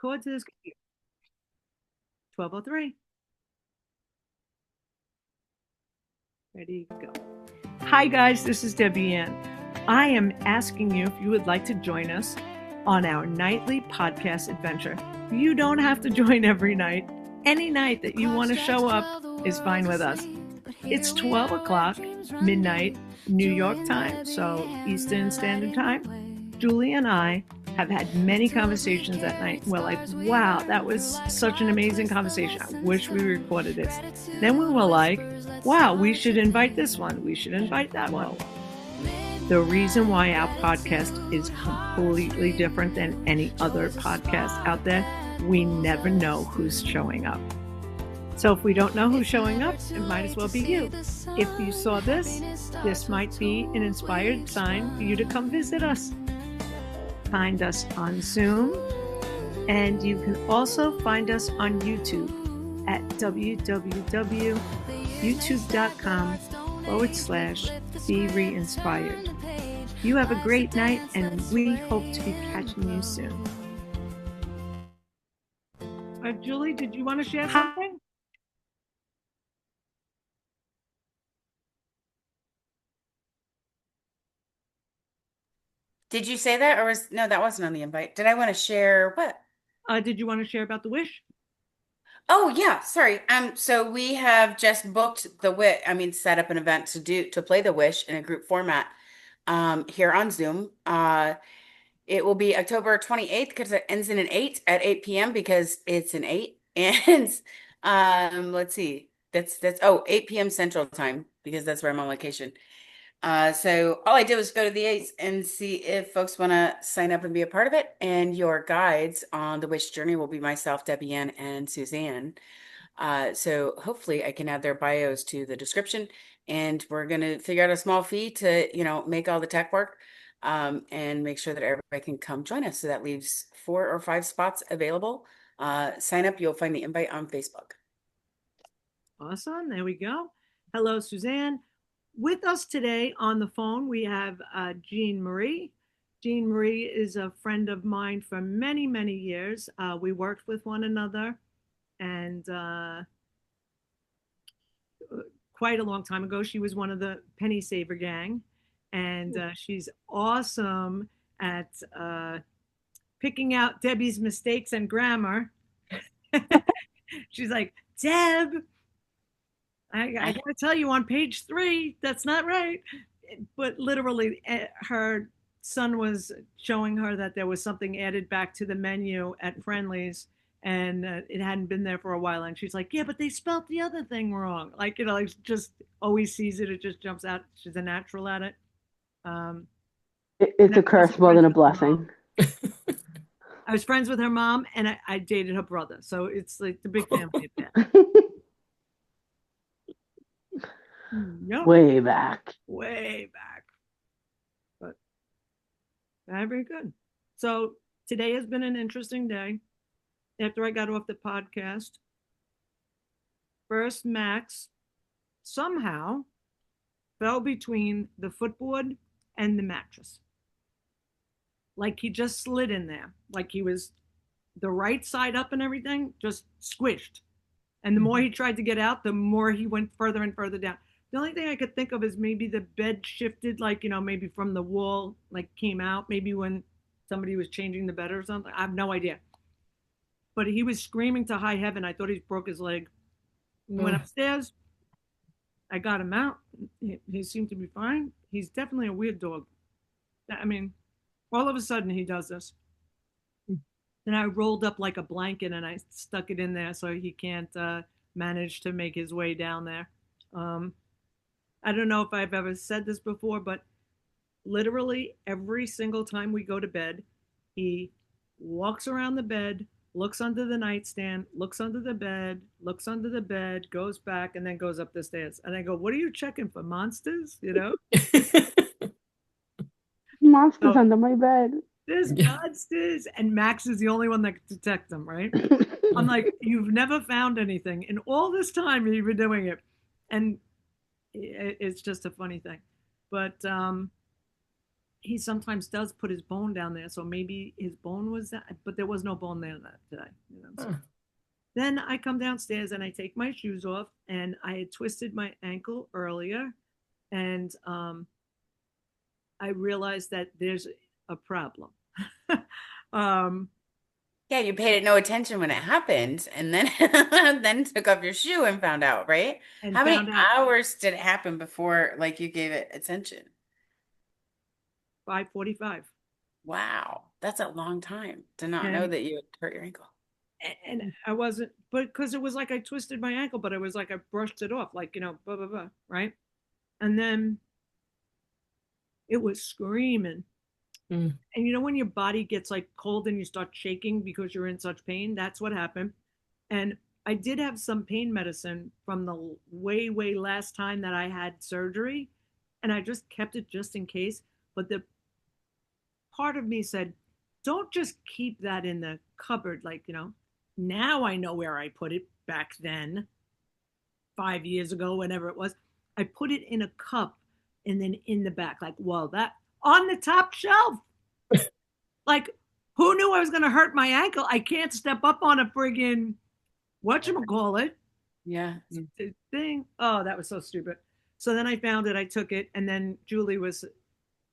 record to this 12:03. Ready, go. Hi guys, this is Debbie Ann. I am asking you if you would like to join us on our nightly podcast adventure. You don't have to join every night. Any night that you want to show up is fine with us. It's 12 o'clock, midnight, New York time, so Eastern Standard Time. Julie and I have had many conversations that night. We're like, wow, that was such an amazing conversation. I wish we recorded this. Then we were like, wow, we should invite this one. We should invite that one. The reason why our podcast is completely different than any other podcast out there, we never know who's showing up. So if we don't know who's showing up, it might as well be you. If you saw this, this might be an inspired sign for you to come visit us. Find us on Zoom, and you can also find us on YouTube at www.youtube.com/BeReInspired. You have a great night, and we hope to be catching you soon. Julie, did you want to share something? Did you say that, or no, that wasn't on the invite. Did I want to share what? Did you want to share about the wish? Oh yeah, sorry. So we have just booked set up an event to play the Wish in a group format here on Zoom. It will be October 28th because it ends in an 8 at 8 p.m. because it's an 8. And let's see. That's 8 p.m. Central Time because that's where I'm on location. So all I did was go to the 8s and see if folks want to sign up and be a part of it. And your guides on the Wish journey will be myself, Debbie Ann, and Suzanne. So hopefully I can add their bios to the description, and we're going to figure out a small fee to, make all the tech work, and make sure that everybody can come join us. So that leaves 4 or 5 spots available. Sign up. You'll find the invite on Facebook. Awesome. There we go. Hello, Suzanne. With us today on the phone, we have Jean Marie. Jean Marie is a friend of mine for many, many years. We worked with one another, and quite a long time ago, she was one of the Penny Saver gang, and she's awesome at picking out Debbie's mistakes and grammar. She's like, Deb, I gotta tell you, on page 3, that's not right. But literally, her son was showing her that there was something added back to the menu at Friendly's, and it hadn't been there for a while. And she's like, yeah, but they spelled the other thing wrong. Like, just always sees it. It just jumps out. She's a natural at it. It's a curse more than a blessing. I was friends with her mom, and I dated her brother. So it's like the big family at that. Yep. Way back. But very good. So today has been an interesting day. After I got off the podcast, first Max somehow fell between the footboard and the mattress. Like he just slid in there. Like he was the right side up and everything, just squished. And the more he tried to get out, the more he went further and further down. The only thing I could think of is maybe the bed shifted, like, maybe from the wall, like came out, maybe when somebody was changing the bed or something. I have no idea. But he was screaming to high heaven. I thought he broke his leg. We went upstairs. I got him out. He seemed to be fine. He's definitely a weird dog. I mean, all of a sudden he does this. And I rolled up like a blanket and I stuck it in there so he can't manage to make his way down there. I don't know if I've ever said this before, but literally every single time we go to bed, he walks around the bed, looks under the nightstand, looks under the bed, goes back, and then goes up the stairs. And I go, what are you checking for, monsters? Monsters under my bed. There's monsters, and Max is the only one that can detect them, right? I'm like, you've never found anything in all this time you've been doing it. And it's just a funny thing. But he sometimes does put his bone down there, so maybe his bone was that, but there was no bone there that today. So then I come downstairs and I take my shoes off, and I had twisted my ankle earlier, and I realized that there's a problem. um, Yeah, you paid it no attention when it happened, and then then took off your shoe and found out, right? and How many found out hours did it happen before like you gave it attention? 5:45, Wow, that's a long time to not know and that you had hurt your ankle. I wasn't, but because it was like I twisted my ankle, but it was like I brushed it off, like blah blah blah, right? And then it was screaming. Mm. And when your body gets like cold and you start shaking because you're in such pain, that's what happened. And I did have some pain medicine from the way last time that I had surgery, and I just kept it just in case. But the part of me said, don't just keep that in the cupboard. Like, now I know where I put it back then, 5 years ago, whenever it was. I put it in a cup and then in the back, like, well, that on the top shelf. Like, who knew I was going to hurt my ankle? I can't step up on a friggin' whatchamacallit Yeah. thing. Oh, that was so stupid. So then I found it, I took it, and then Julie was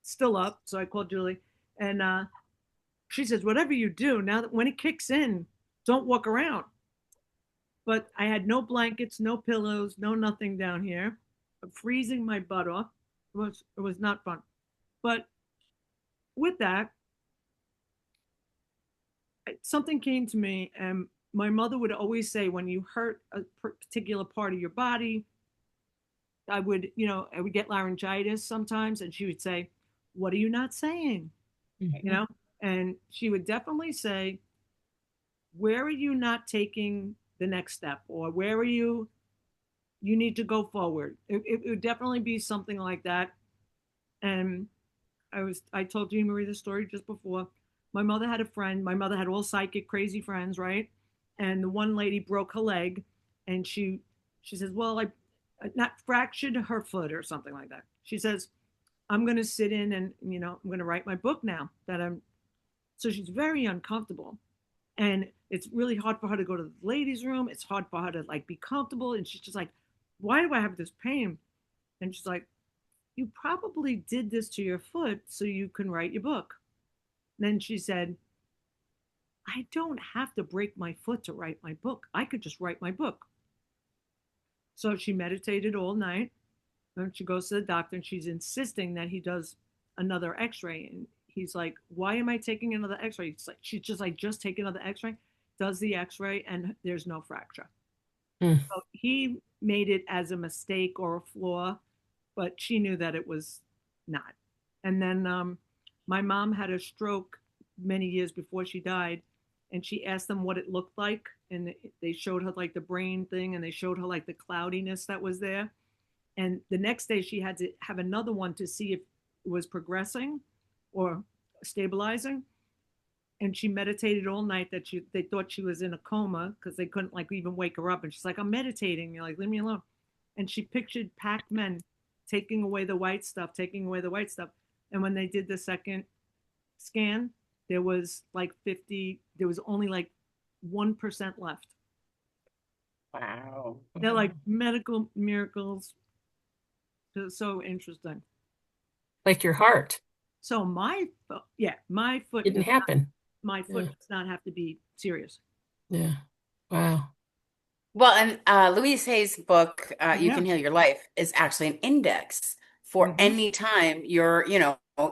still up. So I called Julie, and she says, whatever you do, now that when it kicks in, don't walk around. But I had no blankets, no pillows, no nothing down here. I'm freezing my butt off. It was not fun. But with that, something came to me, and my mother would always say, when you hurt a particular part of your body, I would get laryngitis sometimes, and she would say, what are you not saying? Mhm. And she would definitely say, where are you not taking the next step, or where are you need to go forward. It would definitely be something like that. And I told Jean Marie the story just before. My mother had a friend. My mother had all psychic crazy friends, right? And the one lady broke her leg, and she says, well, I not fractured her foot or something like that. She says, I'm going to sit in, and I'm going to write my book now that I'm. So she's very uncomfortable, and it's really hard for her to go to the ladies' room. It's hard for her to like be comfortable, and she's just like, why do I have this pain? And she's like, you probably did this to your foot so you can write your book. Then she said, I don't have to break my foot to write my book. I could just write my book. So she meditated all night. And she goes to the doctor, and she's insisting that he does another x-ray. And he's like, why am I taking another x-ray? It's like, she's just like, just take another x-ray. Does the x-ray, and there's no fracture. Mm. So he made it as a mistake or a flaw, but she knew that it was not. And then my mom had a stroke many years before she died, and she asked them what it looked like, and they showed her like the brain thing, and they showed her like the cloudiness that was there. And the next day she had to have another one to see if it was progressing or stabilizing. And she meditated all night, that they thought she was in a coma because they couldn't like even wake her up. And she's like, I'm meditating. You're like, leave me alone. And she pictured Pac-Men taking away the white stuff, taking away the white stuff. And when they did the second scan, there was like 50, there was only like 1% left. Wow. They're like medical miracles. So interesting. Like your heart So my foot didn't happen. my foot Yeah. does not have to be serious. Yeah. Wow. Well, and Louise Hay's book, You Yeah. Can Heal Your Life, is actually an index for Mhm. any time you're,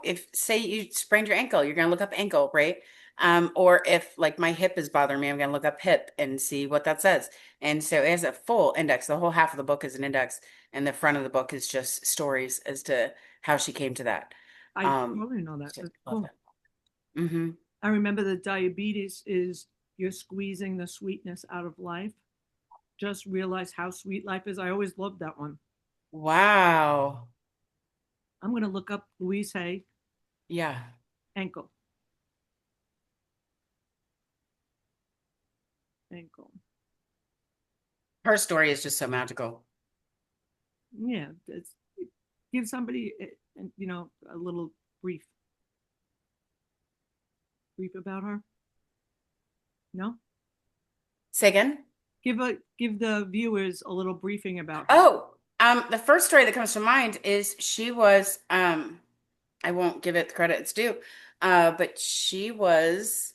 if say you sprained your ankle, you're going to look up ankle, right? Or if like my hip is bothering me, I'm going to look up hip and see what that says. And so it has a full index. The whole half of the book is an index, and the front of the book is just stories as to how she came to that. I totally know that. So That's love cool. it. Mm-hmm. I remember that diabetes is you're squeezing the sweetness out of life. Just realize how sweet life is. I always loved that one. Wow. I'm going to look up Louise Hay Yeah. ankle. Ankle. Her story is just so magical. Yeah. Give somebody, a little brief brief about her? No? Say again? Give the viewers a little briefing about her. Oh, the first story that comes to mind is she was, I won't give it the credit it's due, but she was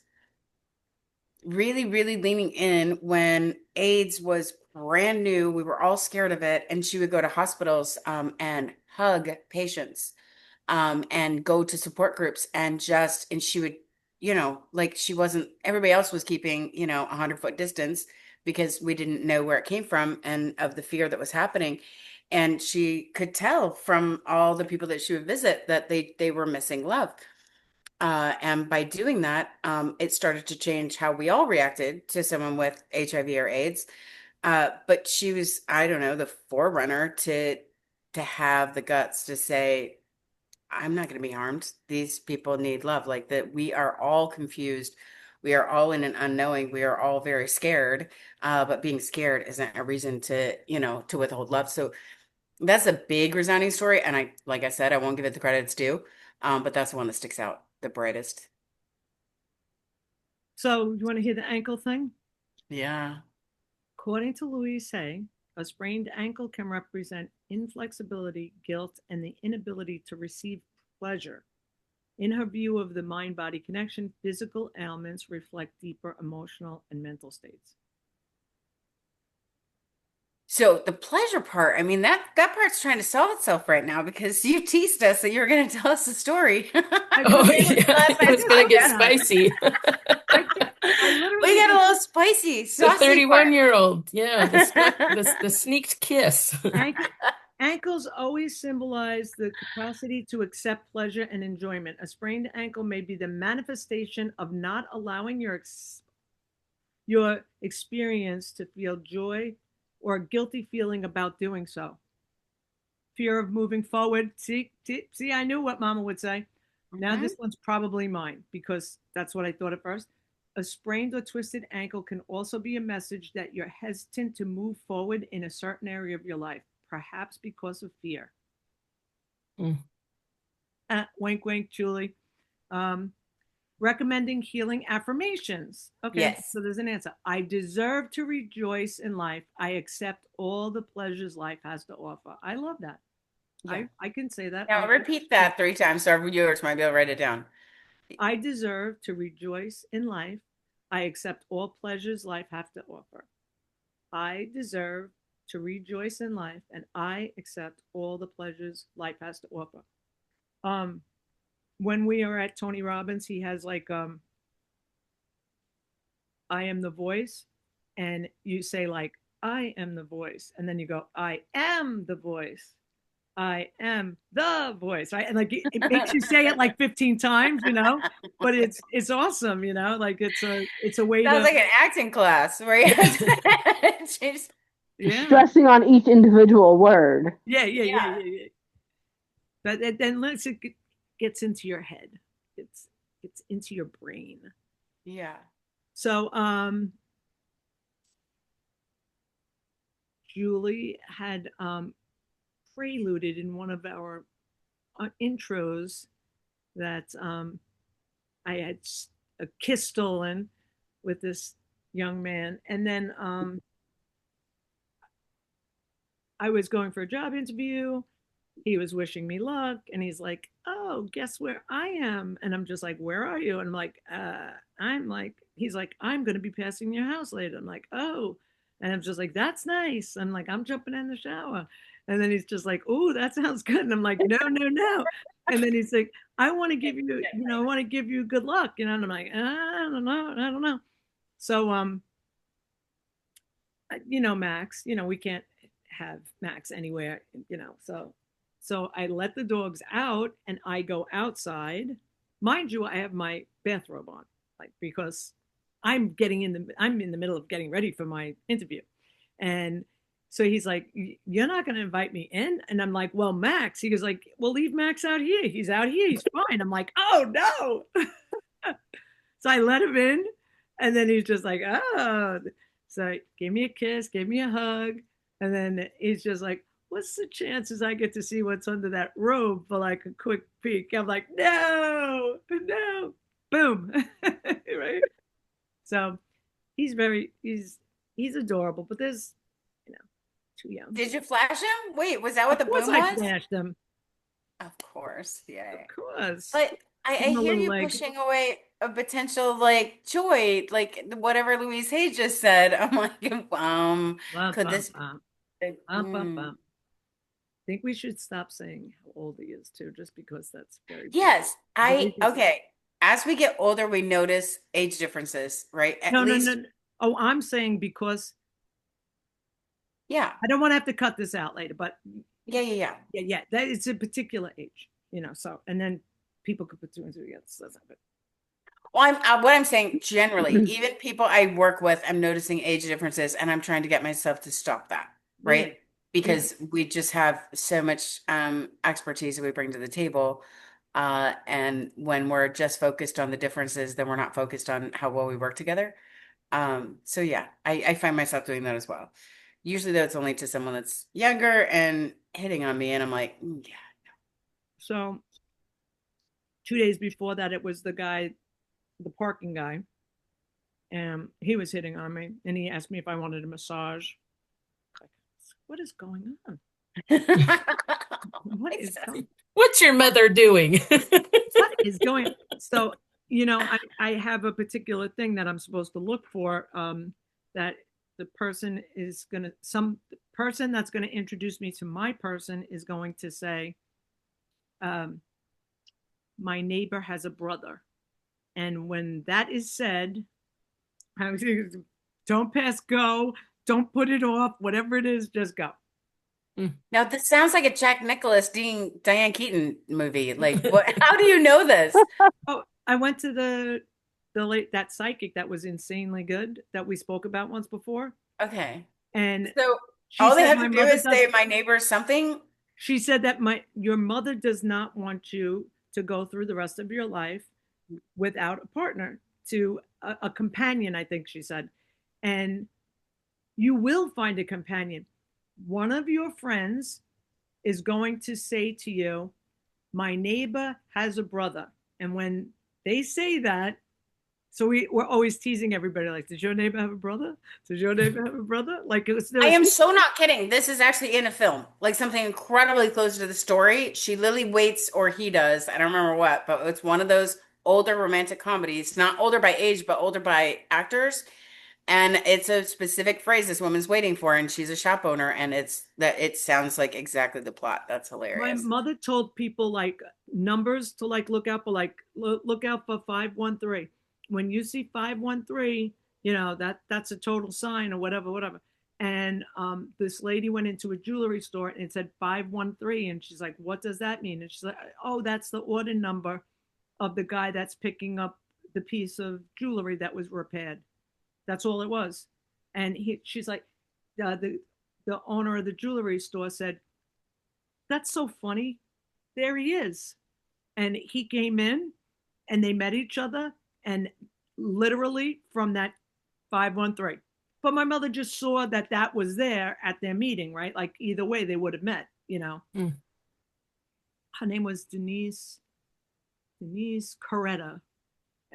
really, really leaning in when AIDS was brand new. We were all scared of it, and she would go to hospitals, and hug patients, and go to support groups, and she would, like she wasn't, everybody else was keeping, 100-foot distance because we didn't know where it came from and of the fear that was happening. And she could tell from all the people that she would visit that they were missing love. And by doing that, it started to change how we all reacted to someone with HIV or AIDS. But she was, I don't know, the forerunner to have the guts to say, I'm not going to be harmed. These people need love. Like that, we are all confused. We are all in an unknowing. We are all very scared. But being scared isn't a reason to withhold love. So that's a big resounding story. And like I said, I won't give it the credit it's due. But that's the one that sticks out the brightest. So you want to hear the ankle thing? Yeah. According to Louise Hay, a sprained ankle can represent inflexibility, guilt, and the inability to receive pleasure. In her view of the mind-body connection, physical ailments reflect deeper emotional and mental states. So the pleasure part, I mean, that part's trying to solve itself right now because you teased us that you were going to tell us a story. Oh, yeah. It's going to get spicy. I literally We got a little spicy, The saucy part. 31-year-old. Yeah, the sneaked kiss. Ankles always symbolize the capacity to accept pleasure and enjoyment. A sprained ankle may be the manifestation of not allowing your experience to feel joy or a guilty feeling about doing so. Fear of moving forward. See, I knew what Mama would say. Now this one's probably mine because that's what I thought at first. A sprained or twisted ankle can also be a message that you're hesitant to move forward in a certain area of your life, perhaps because of fear. Wink, wink, Julie. Recommending healing affirmations. Okay, Yes. so there's an answer. I deserve to rejoice in life. I accept all the pleasures life has to offer. I love that. Yeah. I can say that. Now repeat that 3 times so our viewers might be able to write it down. I deserve to rejoice in life. I accept all pleasures life has to offer. I deserve to rejoice in life, and I accept all the pleasures life has to offer. When we are at Tony Robbins, he has like I am the voice, and you say like I am the voice, and then you go I am the voice. I am the voice, right? And like it makes you say it like 15 times, but it's awesome, like it's a way Sounds to like an acting class where you have to change. yeah. Stressing on each individual word. Yeah. But then once it gets into your head, it's into your brain. Yeah. So Julie had preluded in one of our intros that I had a kiss stolen with this young man, and then I was going for a job interview. He was wishing me luck, and he's like, "Oh, guess where I am?" And I'm just like, "Where are you?" And I'm like, he's like, "I'm going to be passing your house later." I'm like, "Oh," and I'm just like, "That's nice." I'm like, "I'm jumping in the shower," and then he's just like, "Oh, that sounds good." And I'm like, "No, no, no." And then he's like, "I want to give you, I want to give you good luck," and I'm like, "I don't know." So Max, we can't have Max anywhere, so I let the dogs out and I go outside. Mind you, I have my bathrobe on, because I'm in the middle of getting ready for my interview. And so he's like, "You're not going to invite me in?" And I'm like, "Well, Max," he goes like, "Well, leave Max out here. He's out here. He's fine." I'm like, "Oh no." So I let him in, and then he's just like, "Oh." So gave me a kiss, gave me a hug. And then he's just like, "What's the chances I get to see what's under that robe for like a quick peek?" I'm like, "No, no." boom, right? So he's adorable, but there's, you know, too young. Did you flash him? Wait, was that what Of the course, boom I was? flashed him. Of course, Of yeah. course, But give I him a hear little you leg. pushing away a potential like joy, like whatever Louise Hay just said. I'm like, Bum, could bum, this bum, be? bum, bum, bum. I think we should stop saying how old he is too, just because that's Yes, very okay. As we get older, we notice age differences, right? At no, no, least, no. Oh, I'm saying because yeah, I don't want to have to cut this out later, but yeah. yeah, that it's a particular age, so, and then people could put two and two together. So that's not good. Well, what I'm saying generally, even people I work with, I'm noticing age differences, and I'm trying to get myself to stop that, Yeah, right? Because we just have so much expertise that we bring to the table. And when we're just focused on the differences, then we're not focused on how well we work together. So yeah, I find myself doing that as well. Usually though, it's only to someone that's younger and hitting on me, and I'm like, yeah. So 2 days before that, it was the guy, the parking guy, and he was hitting on me, and he asked me if I wanted a massage. Like, what is going on? What is going? What's your mother doing? What is going? So I have a particular thing that I'm supposed to look for. That the person is gonna some person that's gonna introduce me to my person is going to say, um, my neighbor has a brother. And when that is said, don't pass go, don't put it off, whatever it is, just go. Now this sounds like a Jack Nicholas, Diane Keaton movie. Like, what? How do you know this? Oh, I went to the late that psychic that was insanely good that we spoke about once before, Okay. and So she all they said have my to do mother is does. say my neighbor something. She said that your mother does not want you to go through the rest of your life without a partner, to a companion, I think she said. And you will find a companion. One of your friends is going to say to you, my neighbor has a brother. And when they say that, so we're always teasing everybody, like, does your neighbor have a brother? Does your neighbor have a brother? Like, it was, there I was, am so not kidding. This is actually in a film, like something incredibly close to the story. She literally waits, or he does. I don't remember what, but it's one of those older romantic comedies, not older by age, but older by actors. And it's a specific phrase this woman's waiting for, and she's a shop owner, and it sounds like exactly the plot. That's my hilarious. mother told people like numbers to like look out for, like look out for 513. When you see 513, that's a total sign or whatever. And this lady went into a jewelry store and it said 513, and she's like, what does that mean? And she's like, oh, that's the order number of the guy that's picking up the piece of jewelry that was repaired. That's all it was. And she's like, the owner of the jewelry store said, that's so funny. There he is. And he came in and they met each other, and literally from that 513. But my mother just saw that that was there at their meeting, right? Like either way, they would have met. Mm. Her name was Denise Coretta.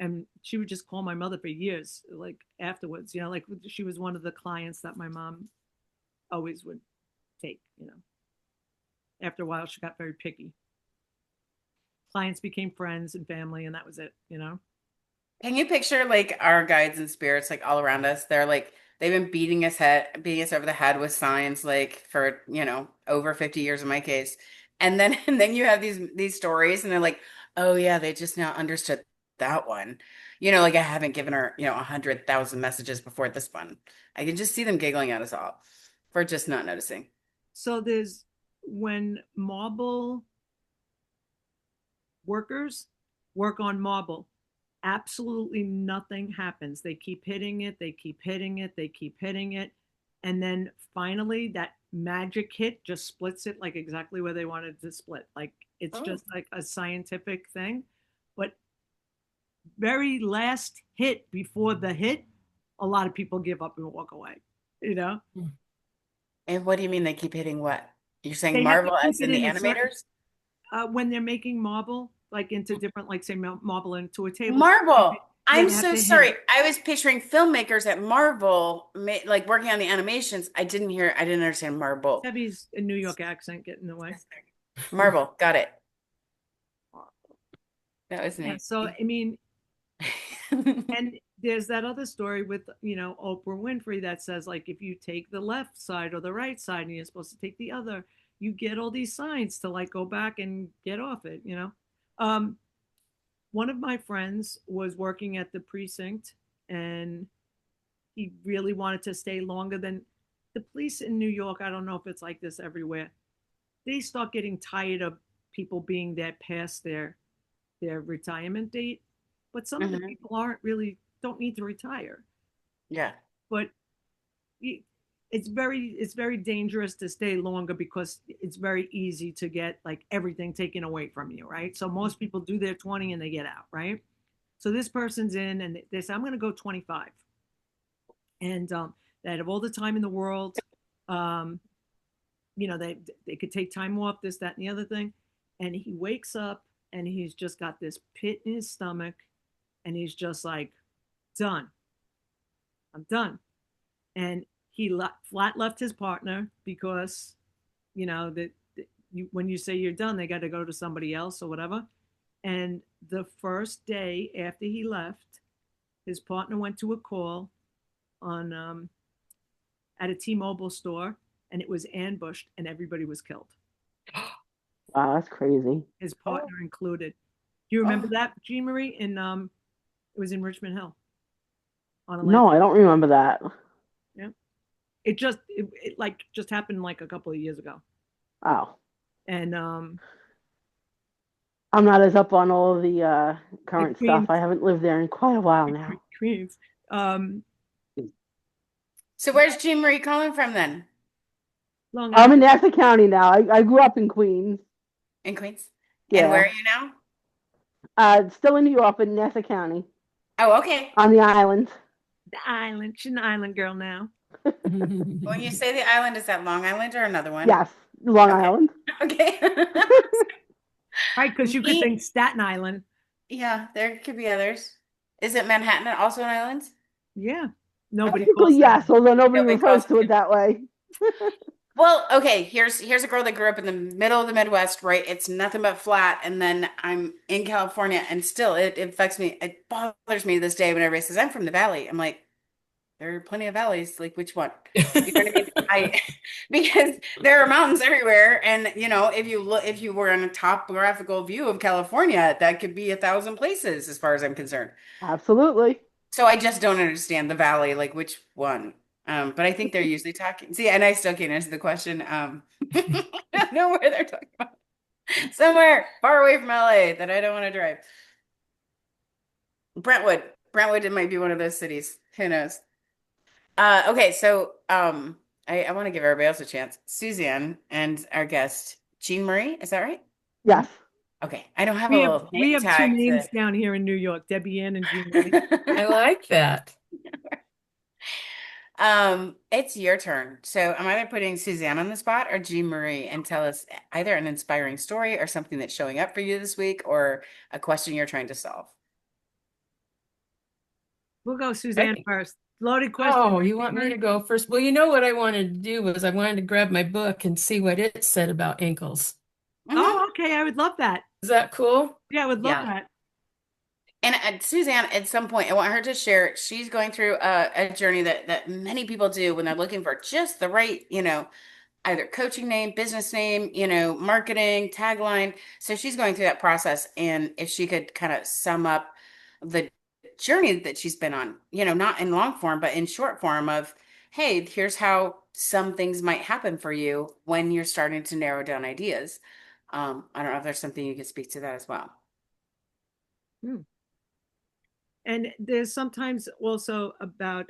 And she would just call my mother for years, like afterwards, like she was one of the clients that my mom always would take. After a while, she got very picky. Clients became friends and family, and that was it. Can you picture like our guides and spirits like all around us? They're like they've been beating us over the head with signs like for, over 50 years in my case. And then and then you have these stories, and they're like, "Oh yeah, they just now understood that one." Like I haven't given her, 100,000 messages before this one. I can just see them giggling at us all for just not noticing. So there's when marble workers work on marble, absolutely nothing happens. They keep hitting it, they keep hitting it, they keep hitting it. And then finally, that magic hit just splits it like exactly where they wanted to split. Like it's just like a scientific thing. But very last hit before the hit, a lot of people give up and walk away. And what do you mean they keep hitting what? You're saying They have to Marvel keep as it in the in a certain, animators? when they're making marble, like into different, like say marble into a table. Marvel. Yeah, I'm they have so to hit sorry. it. I was picturing filmmakers at Marvel, like working on the animations. I didn't understand Marvel. Debbie's a New York accent getting in the way. Marvel, got it. That was Yeah, me. so I mean, and there's that other story with, Oprah Winfrey that says, like, if you take the left side or the right side and you're supposed to take the other, you get all these signs to like go back and get off it. One of my friends was working at the precinct, and he really wanted to stay longer than the police in New York. I don't know if it's like this everywhere. They start getting tired of people being there past their retirement date. But some of the Mhm. people don't need to retire. Yeah. But it's very dangerous to stay longer because it's very easy to get like everything taken away from you, right? So most people do their 20 and they get out, right? So this person's in and they say, I'm going to go 25. And they have all the time in the world. Um, they could take time off, this, that, and the other thing. And he wakes up and he's just got this pit in his stomach and he's just like, done. I'm done. And he flat left his partner because, that when you say you're done, they got to go to somebody else or whatever. And the first day after he left, his partner went to a call on at a T-Mobile store, and it was ambushed, and everybody was killed. Wow, that's crazy. His partner included. Do you remember that, Jean Marie? It was in Richmond Hill. No, I don't remember that. Yeah, it like just happened like a couple of years ago, Oh, and I'm not as up on all of the current stuff. Queens, I haven't lived there in quite a while now. Queens. So where's Jean Marie calling from then? Long I'm in Island. Nassau County now. I grew up in Queens. In Queens? And where Yeah. are you now? Still in New York, but in Nassau County Oh, okay. on the island. The island. She's an island girl now. When you say the island, is that Long Island or another one? Yes, Long Okay. Island. Okay. Right, because you could think Staten Island. Yeah, there could be others. Is it Manhattan also an island? Yeah. Nobody Technically, calls yes, Staten. although nobody Nobody refers calls to it. it that way. Well, okay, here's a girl that grew up in the middle of the Midwest, right? It's nothing but flat, and then I'm in California, and still it affects me. It bothers me to this day when everybody says I'm from the Valley. I'm like, there are plenty of valleys. Like which one? You know what I mean? Because there are mountains everywhere, and if you were on a topographical view of California, that could be 1,000 places as far as I'm concerned. Absolutely. So I just don't understand the valley, like which one. But I think they're usually talking. See, and I still can't answer the question. I don't know where they're talking about. Somewhere far away from LA that I don't want to drive. Brentwood. Brentwood, it might be one of those cities. Who knows? Okay, so I want to give everybody else a chance. Suzanne and our guest, Jean Marie, is that right? Yes. Okay, I don't have a We have little we name have two tag names down here in New York, Debbie Ann and Jean Marie. I like that. It's your turn. So I'm either putting Suzanne on the spot or Jean Marie and tell us either an inspiring story or something that's showing up for you this week or a question you're trying to solve. We'll go Suzanne Right. first. Loaded question. Oh, you want me to go first? Well, you know what I wanted to do was I wanted to grab my book and see what it said about ankles. Mhm. Oh, okay. I would love that. Is that cool? Yeah, I would love Yeah. that. And Suzanne, at some point, I want her to share. She's going through a journey that many people do when they're looking for just the right, either coaching name, business name, marketing, tagline. So she's going through that process. And if she could kind of sum up the journey that she's been on, not in long form, but in short form of, hey, here's how some things might happen for you when you're starting to narrow down ideas. I don't know if there's something you could speak to that as well. Hmm. And there's sometimes also about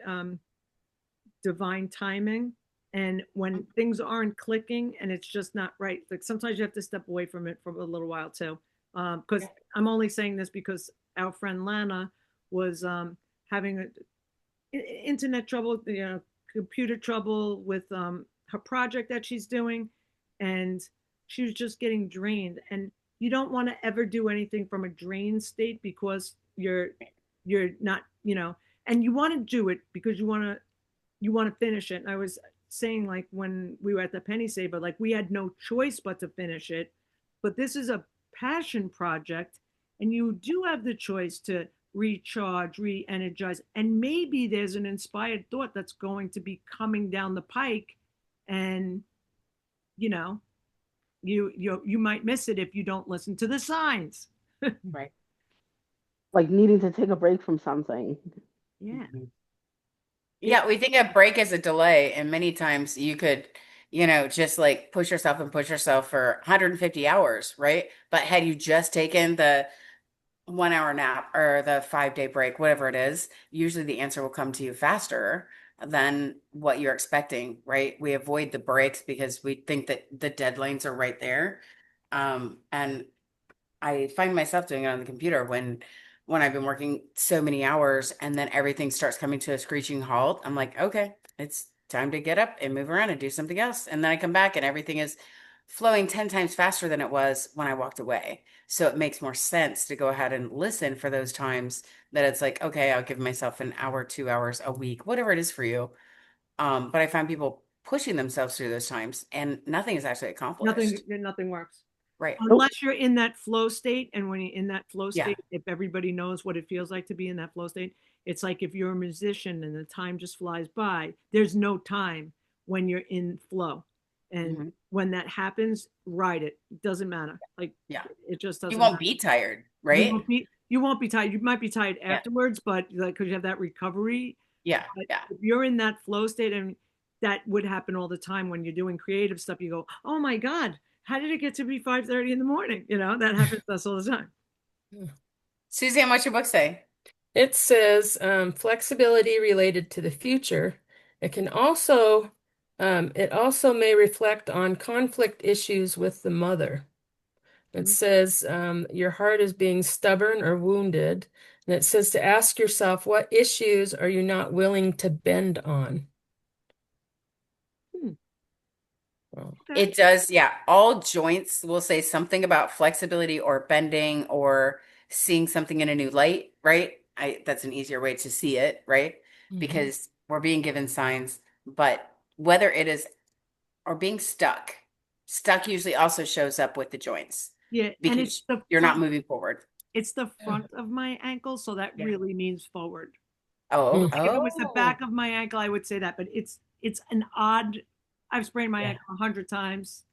divine timing and when things aren't clicking and it's just not right. Like sometimes you have to step away from it for a little while too. Because I'm only saying this because our friend Lana was having internet trouble, computer trouble with her project that she's doing, and she was just getting drained. And you don't want to ever do anything from a drain state because you're not, and you want to do it because you want to finish it. And I was saying, like, when we were at the Penny Saver, like, we had no choice but to finish it. But this is a passion project, and you do have the choice to recharge, re-energize, and maybe there's an inspired thought that's going to be coming down the pike, and you know, you might miss it if you don't listen to the signs. Right. Like needing to take a break from something. Yeah. Yeah, we think a break is a delay, and many times you could, just like push yourself and push yourself for 150 hours, right? But had you just taken the 1 hour nap or the 5 day break, whatever it is, usually the answer will come to you faster than what you're expecting, right? We avoid the breaks because we think that the deadlines are right there. And I find myself doing it on the computer when I've been working so many hours and then everything starts coming to a screeching halt. I'm like, okay, it's time to get up and move around and do something else. And then I come back and everything is flowing 10 times faster than it was when I walked away. So it makes more sense to go ahead and listen for those times that it's like, okay, I'll give myself an hour, 2 hours a week, whatever it is for you. But I find people pushing themselves through those times and nothing is actually accomplished. Nothing works Right. unless you're in that flow state. And when you're in that flow Yeah. state, if everybody knows what it feels like to be in that flow state, it's like if you're a musician and the time just flies by, there's no time when you're in flow. And Mhm. when that happens, ride it. It doesn't matter. Like, Yeah. it just You doesn't won't matter. be tired, You right? won't be tired. You might be tired Yeah. afterwards, but like, because you have that recovery. Yeah. But Yeah. if you're in that flow state, and that would happen all the time when you're doing creative stuff, you go, oh my God, how did it get to be 5:30 in the morning? That happens to us all the time. Suzanne, what's your book say? It says flexibility related to the future. It also may reflect on conflict issues with the mother. It Mhm. says your heart is being stubborn or wounded. And it says to ask yourself, what issues are you not willing to bend on? Hmm. Well, Okay. It does, yeah. All joints will say something about flexibility or bending or seeing something in a new light, right? That's an easier way to see it, right? Because we're being given signs, but whether it is or being stuck usually also shows up with the joints Yeah, and because you're not moving forward. it's the front of my ankle, so that Yeah. really means forward. Oh, If it was the oh, back of my ankle, I would say that, but it's an odd. I've sprained my yeah. ankle 100 times.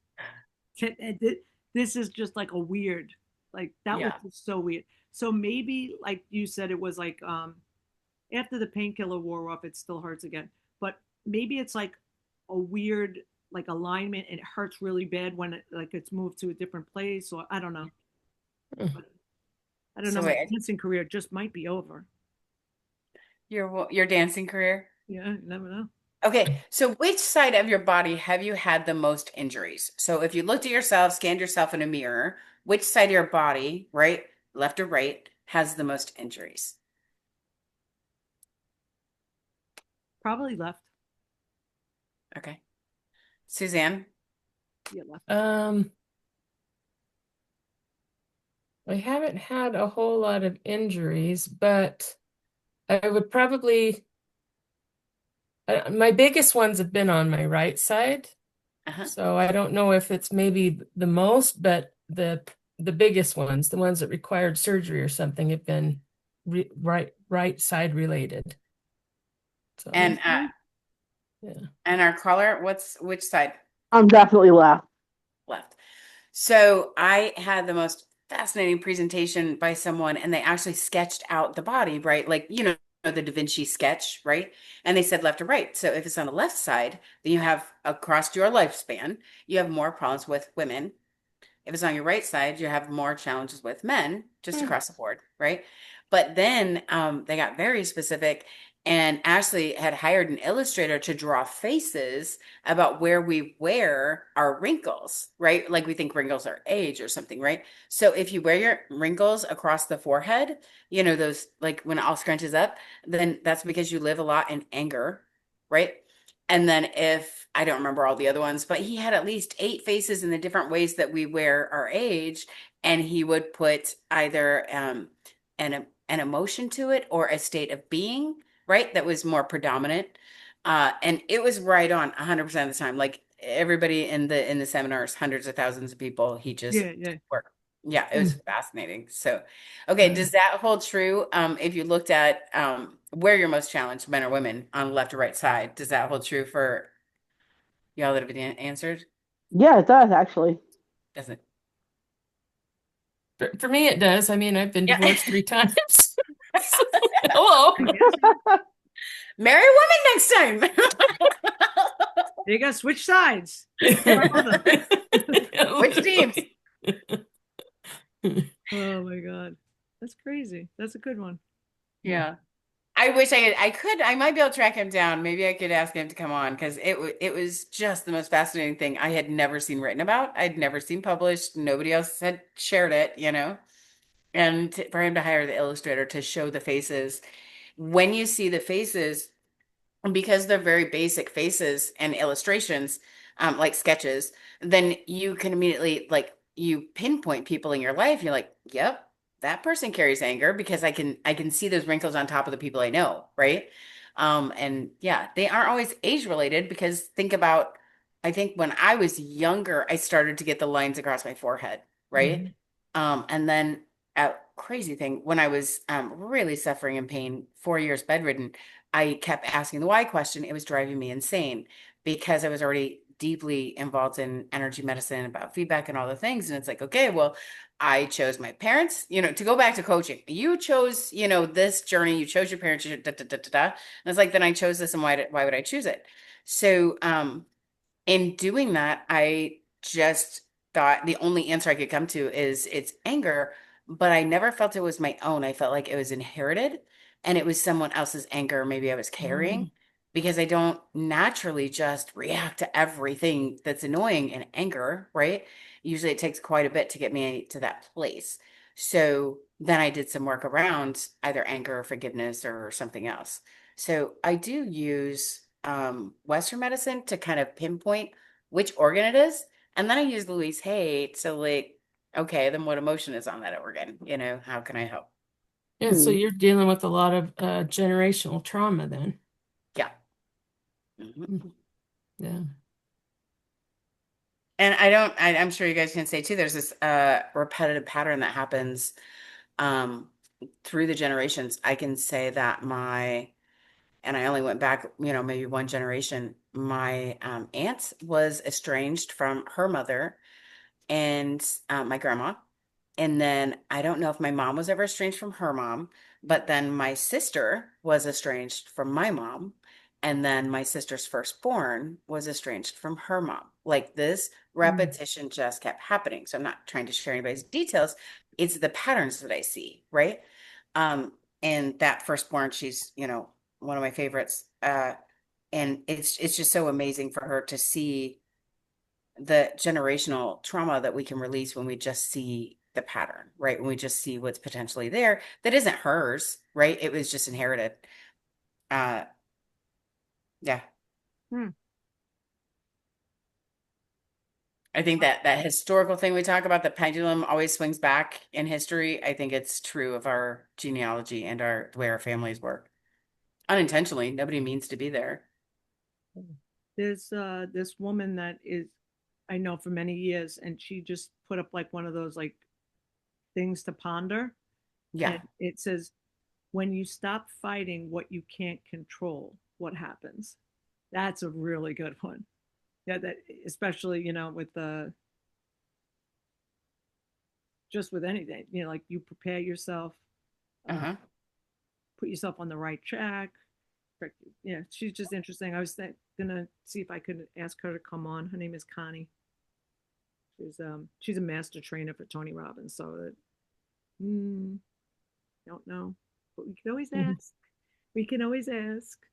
This is just like a weird, like that was Yeah. just so weird. So maybe, like you said, it was like after the painkiller wore off, it still hurts again. But maybe it's like a weird like alignment, and it hurts really bad when it's moved to a different place, or I don't know. Mm. I don't know. So My wait, dancing career just might be over. your dancing career? Yeah, you never know. Okay, so which side of your body have you had the most injuries? So if you looked at yourself, scanned yourself in a mirror, which side of your body, right, left or right, has the most injuries? Probably left. Okay. Suzanne? Yeah, left. I haven't had a whole lot of injuries, but I would probably, my biggest ones have been on my right side. Uh-huh. So I don't know if it's maybe the most, but the biggest ones, the ones that required surgery or something, have been right side related. So And yeah. and our caller, which side? I'm definitely left. Left. So I had the most fascinating presentation by someone, and they actually sketched out the body, right? Like, the Da Vinci sketch, right? And they said left or right. So if it's on the left side, then you have across your lifespan, you have more problems with women. If it's on your right side, you have more challenges with men, just across the board, right? But then they got very specific, and Ashley had hired an illustrator to draw faces about where we wear our wrinkles, right? Like we think wrinkles are age or something, right? So if you wear your wrinkles across the forehead, those like when it all scrunches up, then that's because you live a lot in anger, right? And then if I don't remember all the other ones, but he had at least 8 faces in the different ways that we wear our age, and he would put either an emotion to it or a state of being, right? That was more predominant. And it was right on 100% of the time. Like everybody in the seminars, hundreds of thousands of people, he just Yeah. worked. Yeah, it was Mm. fascinating. So, okay, does that hold true? If you looked at where you're most challenged, men or women, on the left or right side, does that hold true for y'all that have been answered? Yeah, it does actually. Doesn't? For me, it does. I mean, I've been Yeah. divorced 3 times. So, hello. I guess Marry a woman next time. they got to switch sides. Which teams? Oh my God. That's crazy. That's a good one. Yeah. I wish I might be able to track him down. Maybe I could ask him to come on because it was just the most fascinating thing I had never seen written about. I'd never seen published. Nobody else had shared it, And for him to hire the illustrator to show the faces, when you see the faces, because they're very basic faces and illustrations, like sketches, then you can immediately like you pinpoint people in your life. You're like, yep, that person carries anger because I can see those wrinkles on top of the people I know, right? And yeah, they aren't always age related because think about, I think when I was younger, I started to get the lines across my forehead, right? Mhm. And then a crazy thing, when I was really suffering in pain, 4 years bedridden, I kept asking the why question. It was driving me insane because I was already deeply involved in energy medicine about feedback and all the things. And it's like, okay, well, I chose my parents, to go back to coaching. You chose, this journey, you chose your parents, da, da, da, da, da. And it's like, then I chose this and why would I choose it? So, in doing that, I just thought the only answer I could come to is it's anger, but I never felt it was my own. I felt like it was inherited and it was someone else's anger maybe I was carrying Mm. because I don't naturally just react to everything that's annoying in anger, right? Usually it takes quite a bit to get me to that place. So then I did some work around either anger or forgiveness or something else. So I do use Western medicine to kind of pinpoint which organ it is. And then I use Louise Hay to like, okay, then what emotion is on that organ? How can I help? Yeah, so Hmm. you're dealing with a lot of generational trauma then. Yeah. Mhm. Yeah. And I'm sure you guys can say too, there's this repetitive pattern that happens um, through the generations. I can say that and I only went back, maybe one generation. My aunt was estranged from her mother and my grandma. And then I don't know if my mom was ever estranged from her mom, but then my sister was estranged from my mom. And then my sister's firstborn was estranged from her mom. Like this Mm. repetition just kept happening. So I'm not trying to share anybody's details. It's the patterns that I see, right? And that firstborn, she's, one of my favorites. And it's just so amazing for her to see the generational trauma that we can release when we just see the pattern, right? When we just see what's potentially there that isn't hers, right? It was just inherited. Uh, yeah. Hmm. I think that historical thing we talk about, the pendulum always swings back in history. I think it's true of our genealogy and the way our families work. Unintentionally, nobody means to be there. There's this woman that is I know for many years, and she just put up like one of those like things to ponder, Yeah. and it says, "When you stop fighting what you can't control, what happens?" That's a really good one. Yeah, that especially with the just with anything, like you prepare yourself, uh, Uh-huh. put yourself on the right track. Yeah, she's just interesting. I was gonna see if I could ask her to come on. Her name is Connie. She's a master trainer for Tony Robbins. So don't know, but we can always Mhm. ask. We can always ask.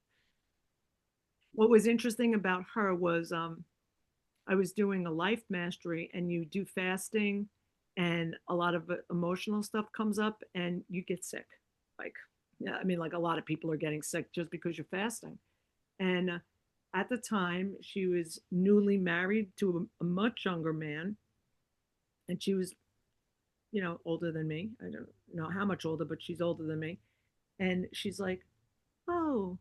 What was interesting about her was I was doing a life mastery, and you do fasting, and a lot of emotional stuff comes up, and you get sick. Like, yeah, I mean, like a lot of people are getting sick just because you're fasting. And at the time, she was newly married to a much younger man, and she was, older than me. I don't know how much older, but she's older than me. And she's like, "Oh,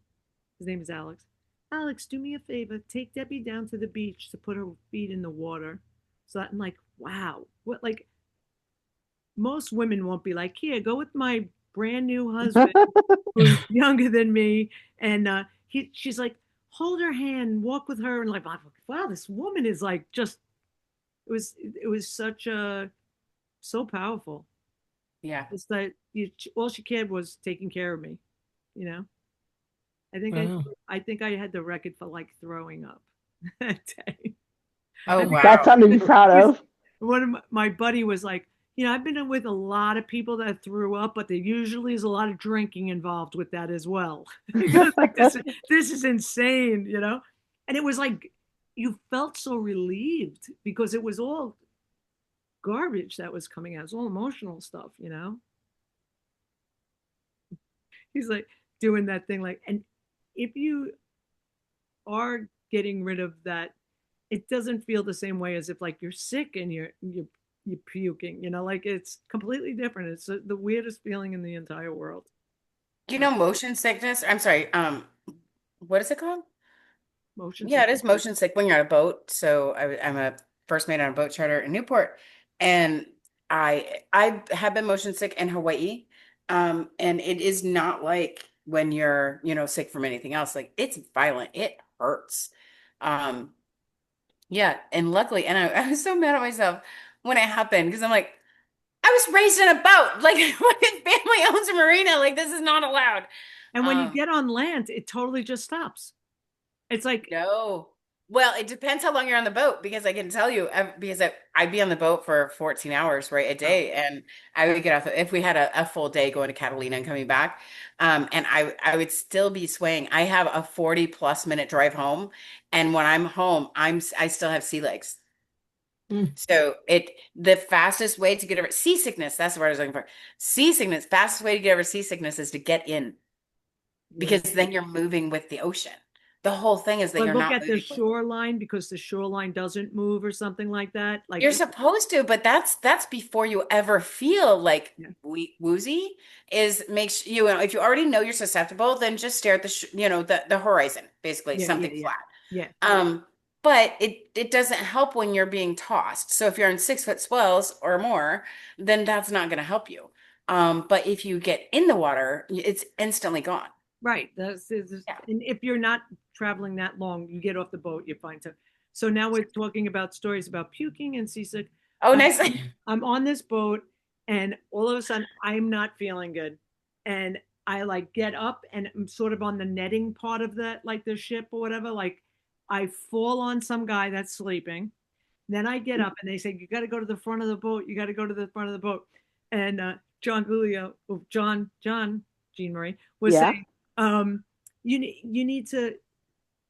his name is Alex. Alex, do me a favor. Take Debbie down to the beach to put her feet in the water." So I'm like, wow, what, like, most women won't be like, "Here, go with my brand new husband who's younger than me." And she's like, "Hold her hand, walk with her." And like, wow, this woman is like, just, it was such a, so powerful. Yeah. It's that all she cared was taking care of me, you know? I think Wow. I think I had the record for like throwing up that day. Oh, I think That's wow. something to be proud of. one of my buddy was like, I've been with a lot of people that threw up, but there usually is a lot of drinking involved with that as well. He goes like, this is insane, And it was like you felt so relieved because it was all garbage that was coming out. It was all emotional stuff. He's like doing that thing like, and if you are getting rid of that, it doesn't feel the same way as if like you're sick and you're puking, like it's completely different. It's the weirdest feeling in the entire world. You know, motion sickness. I'm sorry. What is it called? Motion Yeah, it sickness. is motion sick when you're on a boat. So I'm a first mate on a boat charter in Newport, and I have been motion sick in Hawaii. And it is not like when you're, sick from anything else. Like it's violent. It hurts. Um, yeah, and luckily, and I was so mad at myself when it happened because I'm like, I was raised in a boat. Like my family owns a marina. Like this is not allowed. And when you Um, get on land, it totally just stops. It's like, No. Well, it depends how long you're on the boat because I can tell you because I'd be on the boat for 14 hours, right, a oh, day, and I would get off if we had a full day going to Catalina and coming back, and I would still be swaying. I have a 40+ minute drive home, and when I'm home, I still have sea legs. Mm. So the fastest way to get over seasickness, that's the word I was looking for. Seasickness, fastest way to get over seasickness is to get in yeah. because then you're moving with the ocean. The whole thing is that But you're look not at the moving with. shoreline because the shoreline doesn't move or something like that. Like, You're supposed to, but that's before you ever feel like yeah, woozy. Is makes if you already know you're susceptible, then just stare at the horizon, basically yeah, yeah, something yeah, flat. yeah. But it doesn't help when you're being tossed. So if you're on 6 foot swells or more, then that's not going to help you. But if you get in the water, it's instantly gone. Right. Yeah. And if you're not traveling that long, you get off the boat, you're fine. So now we're talking about stories about puking and seasick. Oh, I'm, nice. I'm on this boat, and all of a sudden, I'm not feeling good. And I like get up, and I'm sort of on the netting part of the ship or whatever. Like, I fall on some guy that's sleeping. Then I get up, and they say, "You got to go to the front of the boat. You got to go to the front of the boat." And Jean Marie was Yeah. saying, you need to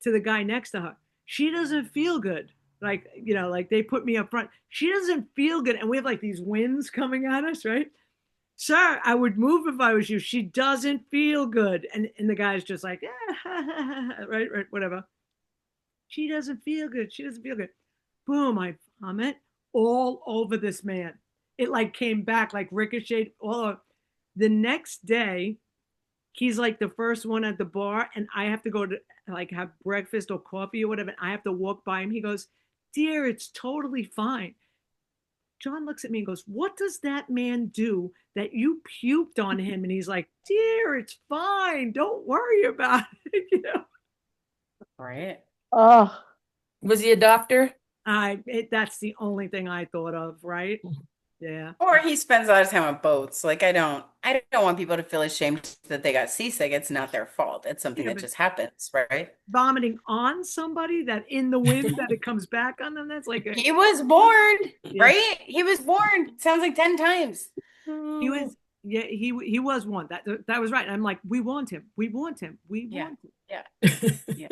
the guy next to her. She doesn't feel good. Like they put me up front. She doesn't feel good. And we have like these winds coming at us, right? Sir, I would move if I was you. She doesn't feel good. And the guy's just like, right, whatever. She doesn't feel good. She doesn't feel good. Boom, I vomit all over this man. It like came back, like ricocheted all over. The next day, he's like the first one at the bar, and I have to go to like have breakfast or coffee or whatever. And I have to walk by him. He goes, "Dear, it's totally fine." John looks at me and goes, "What does that man do that you puked on him?" And he's like, "Dear, it's fine. Don't worry about it." Right. Oh, Was he a doctor? That's the only thing I thought of, right? Yeah. Or he spends a lot of time on boats. Like I don't want people to feel ashamed that they got seasick. It's not their fault. It's something Yeah, that but just happens, right? vomiting on somebody that in the wind that it comes back on them, that's like He was warned, yeah. right? He was warned. Sounds like 10 times. He was, yeah, he was one. That was right. I'm like, we want him. We want him. We Yeah. want him. Yeah. Yeah.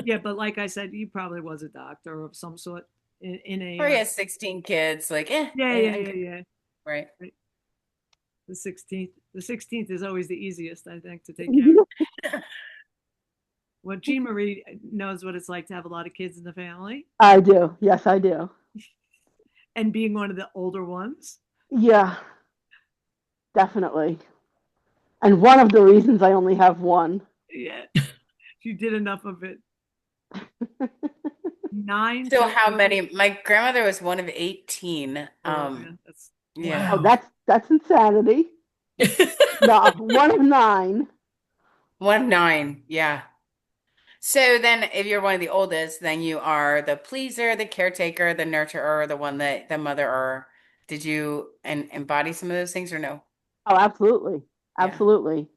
Yeah, but like I said, he probably was a doctor of some sort in a Or he has 16 kids. Like, yeah. I'm good. Right. Right. The 16th is always the easiest, I think, to take care of. Well, Jean Marie knows what it's like to have a lot of kids in the family I do. Yes, I do. and being one of the older ones. Yeah, definitely. And one of the reasons I only have one. Yeah, you did enough of it. 9 So to how many? My grandmother was one of 18. yeah, that's Yeah. Oh, Wow. that's insanity. No, one of 9. One of 9. Yeah. So then if you're one of the oldest, then you are the pleaser, the caretaker, the nurturer, the one that the mother or did you embody some of those things or no? Oh, absolutely. Yeah. Absolutely.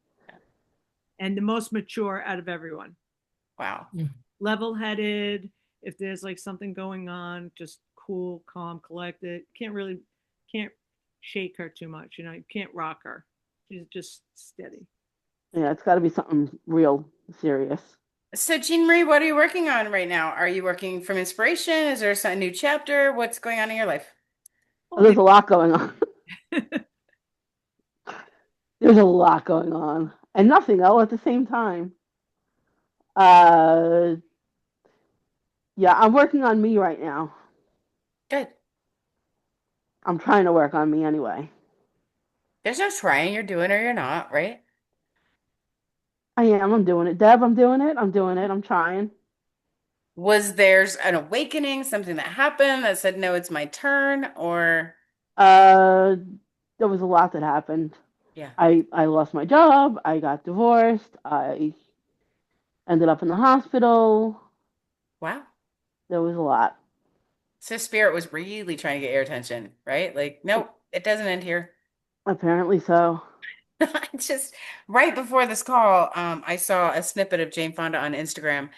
and the most mature out of everyone. Wow. Level-headed. If there's like something going on, just cool, calm, collected. Can't shake her too much. You know, you can't rock her. She's just steady. Yeah, it's got to be something real serious. So Jean Marie, what are you working on right now? Are you working from inspiration? Is there a new chapter? What's going on in your life? Oh, there's a lot going on. There's a lot going on, and nothing all at the same time. Uh, yeah, I'm working on me right now. Good. I'm trying to work on me anyway. There's no trying, you're doing or you're not, right? I am. I'm doing it. Deb, I'm doing it. I'm doing it. I'm trying. Was there's an awakening, something that happened that said, no, it's my turn, or Uh, there was a lot that happened. yeah. I lost my job. I got divorced. I ended up in the hospital. Wow. There was a lot. So Spirit was really trying to get your attention, right? Like, nope, it doesn't end here. Apparently so. Just right before this call, I saw a snippet of Jane Fonda on Instagram,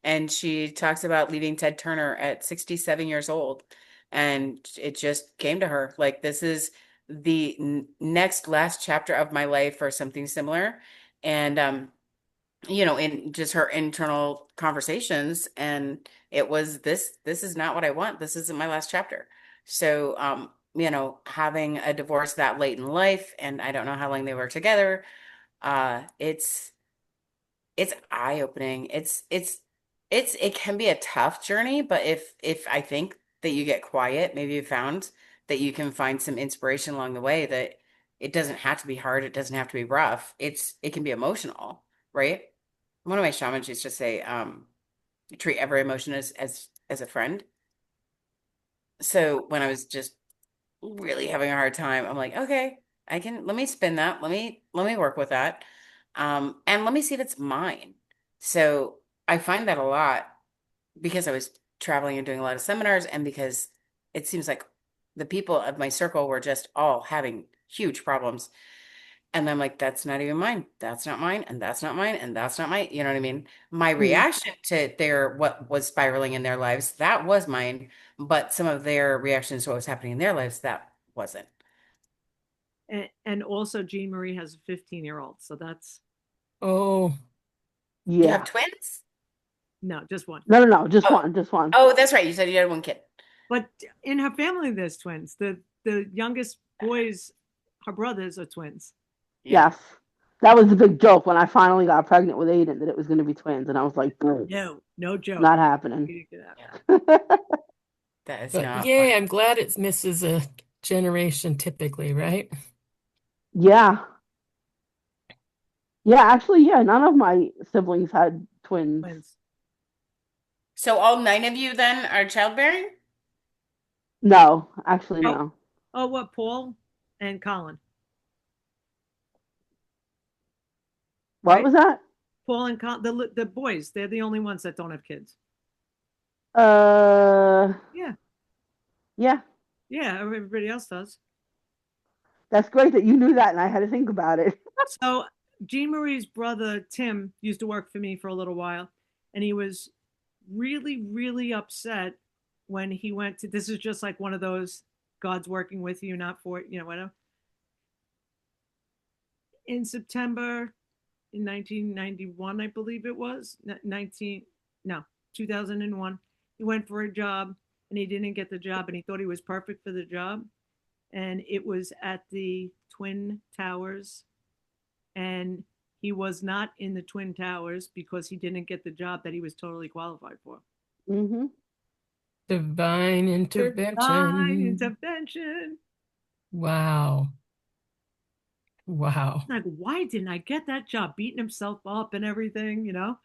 and she talks about leaving Ted Turner at 67 years old. And it just came to her like, this is the next last chapter of my life, or something similar. And, in just her internal conversations, and it was this is not what I want. This isn't my last chapter. So, having a divorce that late in life, and I don't know how long they were together, it's eye-opening. It can be a tough journey, but if I think that you get quiet, maybe you found that you can find some inspiration along the way, that it doesn't have to be hard, it doesn't have to be rough. It can be emotional, right? One of my shamans used to say, treat every emotion as a friend. So when I was just really having a hard time, I'm like, okay, let me spin that. Let me work with that. And let me see if it's mine. So I find that a lot because I was traveling and doing a lot of seminars, and because it seems like the people of my circle were just all having huge problems. And I'm like, that's not even mine. That's not mine. And that's not mine. And that's not mine. You know what I mean? My Hmm. reaction to what was spiraling in their lives, that was mine. But some of their reactions to what was happening in their lives, that wasn't. And also Jean Marie has a 15-year-old, so that's Oh, You have Yeah. twins? no, just one. No. Just Oh, one. Just one. oh, that's right. You said you had one kid. But in her family, there's twins. The youngest boys, her brothers, are twins. Yeah. Yes. That was the big joke when I finally got pregnant with Aiden, that it was going to be twins, and I was like, No joke. not happening. You didn't get Yeah. that. That is but not fun. yay, I'm glad it misses a generation typically, right? Yeah. Yeah, actually, yeah, none of my siblings had twins. Twins. So all 9 of you then are childbearing? No, actually, Oh, no. oh, what? Paul and Colin, What right? was that? Paul and Colin, the boys. They're the only ones that don't have kids. Uh, Yeah, yeah. yeah. Everybody else does. That's great that you knew that, and I had to think about it. So Jean Marie's brother Tim used to work for me for a little while, and he was really, really upset when he went to. This is just like one of those God's working with you, not for whatever. In September in 1991, I believe it was 19, no, 2001. He went for a job and he didn't get the job, and he thought he was perfect for the job, and it was at the Twin Towers, and he was not in the Twin Towers because he didn't get the job that he was totally qualified for. Mm-hmm. Divine Divine intervention. intervention. Wow. Wow. Like, why didn't I get that job? Beating himself up and everything, you know?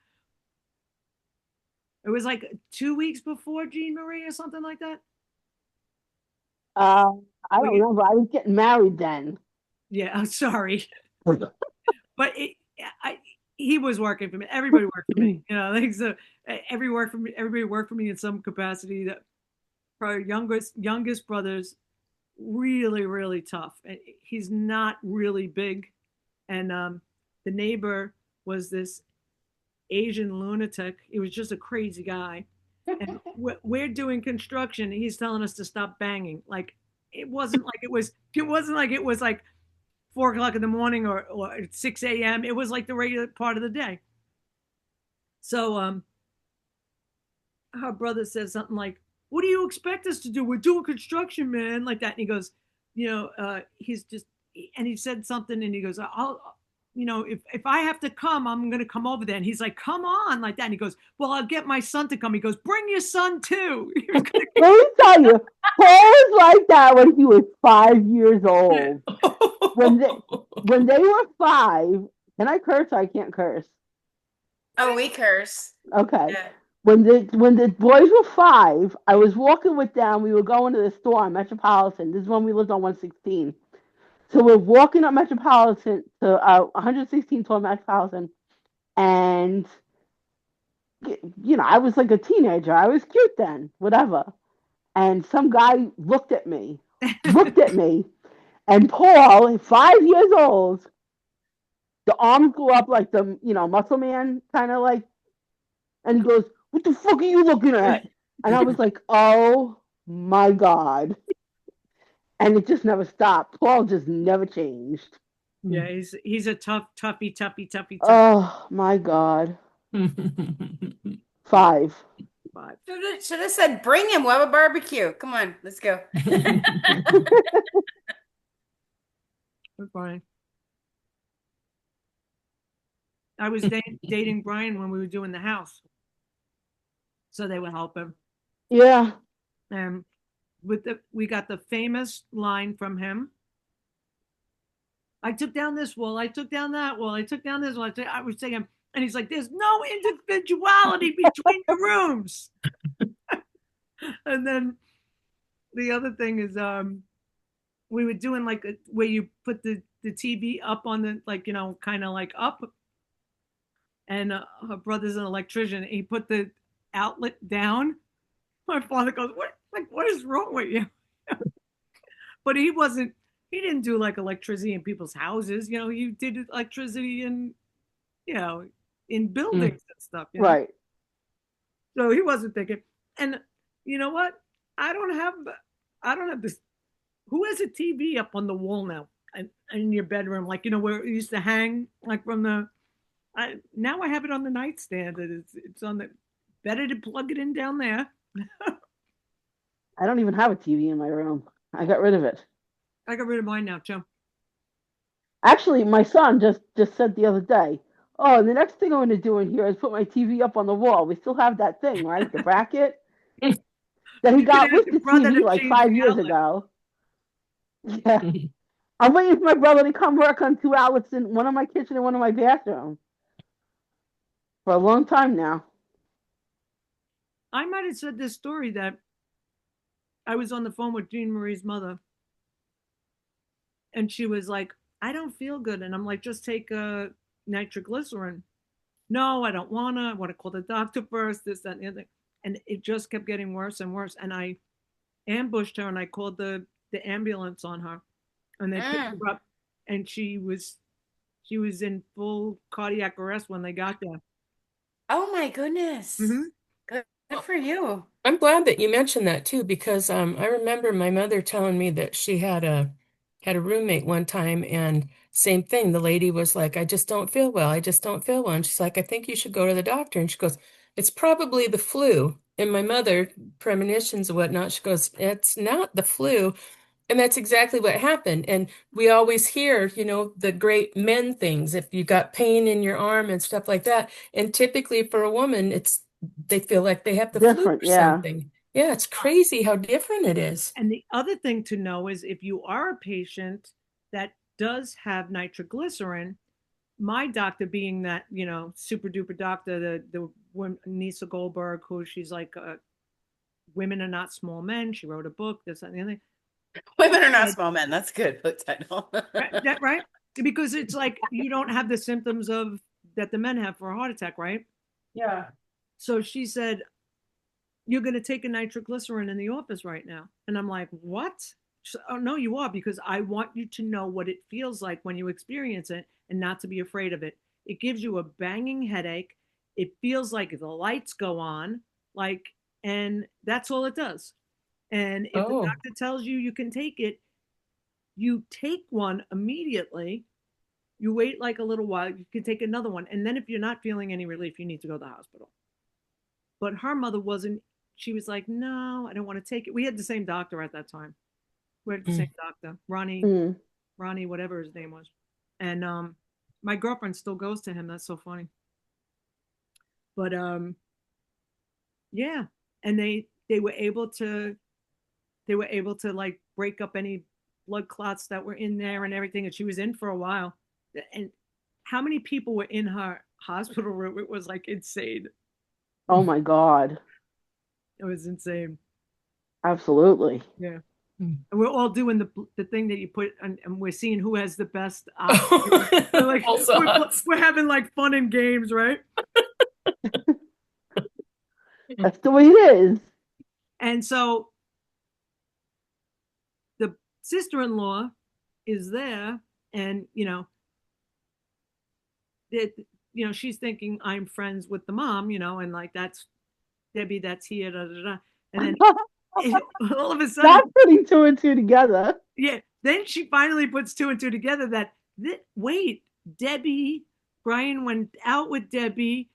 It was like 2 weeks before Jean Marie or something like that. I don't We, remember. I was getting married then. yeah, I'm sorry. But he was working for me. Everybody worked for me, you know. Like so, everybody worked for me in some capacity. That our youngest brother's really really tough, and he's not really big. And the neighbor was this Asian lunatic. He was just a crazy guy. And we're doing construction. And he's telling us to stop banging. Like it wasn't like it was. It wasn't like it was like 4 o'clock in the morning or 6 a.m. It was like the regular part of the day. So her brother says something like, "What do you expect us to do? We're doing construction, man," like that. And he goes, he's just, and he said something, and he goes, "I'll, if I have to come, I'm gonna come over there." And he's like, "Come on," like that. And he goes, "Well, I'll get my son to come." He goes, "Bring your son too." Let me tell you, Paul was like that when he was 5 years old. When they were 5, can I curse? I can't curse. Oh, we curse. Okay. Yeah. When the boys were 5, I was walking with them. We were going to the store on Metropolitan. This is when we lived on 116. So we're walking up Metropolitan to 116 toward Metropolitan, and I was like a teenager. I was cute then, whatever. And some guy looked at me, and Paul, 5 years old, the arms go up like the muscle man kind of like, and he goes, "What the fuck are you looking at?" And I was like, "Oh my God." And it just never stopped. Paul just never changed. Yeah, he's a toughy. Oh my God. 5. Should have said, bring him. We'll have a barbecue. Come on, let's go. We're fine. I was dating Brian when we were doing the house, so they would help him. Yeah. And we got the famous line from him. "I took down this wall. I took down that wall. I took down this wall." I was saying, and he's like, "There's no individuality between the rooms." And then the other thing is, we were doing like where you put the TV up on the, like, kind of like up. And her brother's an electrician. He put the outlet down. My father goes, what is wrong with you?" But he didn't do like electricity in people's houses. He did electricity in buildings and stuff. Right. So he wasn't thinking. And you know what? I don't have this. Who has a TV up on the wall now in your bedroom? Like, where it used to hang, like from the, now I have it on the nightstand. It's on the, better to plug it in down there. I don't even have a TV in my room. I got rid of it. I got rid of mine now, too. Actually, my son just said the other day, "Oh, the next thing I'm going to do in here is put my TV up on the wall." We still have that thing, right? The bracket that he got with the TV like 5 years ago. Yeah. I'm waiting for my brother to come work on 2 outlets, in one in my kitchen and one in my bathroom, for a long time now. I might have said this story that I was on the phone with Jean Marie's mother, and she was like, "I don't feel good." And I'm like, "Just take nitroglycerin." "No, I don't want to. I want to call the doctor first, this, that, and the other thing." And it just kept getting worse and worse. And I ambushed her and I called the ambulance on her. And they picked her up, and she was in full cardiac arrest when they got there. Oh my goodness. Mm-hmm. Good for you. I'm glad that you mentioned that too, because I remember my mother telling me that she had a roommate one time, and same thing. The lady was like, "I just don't feel well. I just don't feel well." And she's like, "I think you should go to the doctor." And she goes, "It's probably the flu." And my mother, premonitions and whatnot, she goes, "It's not the flu. And that's exactly what happened. And we always hear, the great men things, if you got pain in your arm and stuff like that. And typically for a woman, they feel like they have the flu Different, or yeah. something. Yeah, it's crazy how different it is. And the other thing to know is if you are a patient that does have nitroglycerin, my doctor being that, super duper doctor, the Nisa Goldberg, who she's like, women are not small men. She wrote a book, this and the other. Women are not small men. That's a good book title. Right? Because it's like you don't have the symptoms of that the men have for a heart attack, right? Yeah. So she said, "You're going to take a nitroglycerin in the office right now," and I'm like, "What?" Said, "Oh no, you are, because I want you to know what it feels like when you experience it, and not to be afraid of it. It gives you a banging headache. It feels like the lights go on, and that's all it does. And if the Oh, doctor tells you you can take it, you take one immediately. You wait like a little while, you can take another one. And then if you're not feeling any relief, you need to go to the hospital." But her mother wasn't, she was like, "No, I don't want to take it." We had the same doctor at that time. We had the same mm. doctor, Ronnie, Mm. whatever his name was. And my girlfriend still goes to him. That's so funny. But yeah. And they were able to like break up any blood clots that were in there and everything. And she was in for a while. And how many people were in her hospital room? It was like insane. Oh my God. It was insane. Absolutely. Yeah. Mm. And we're all doing the thing that you put, and we're seeing who has the best oxygen. Like Pulse we're, ox. we're having like fun and games, right? That's the way it is. And so the sister-in-law is there, and that she's thinking I'm friends with the mom, and like that's Debbie, that's here, da, da, da. And then all of a sudden, Not putting two and two together. yeah, then she finally puts two and two together that, wait, Debbie, Brian went out with Debbie,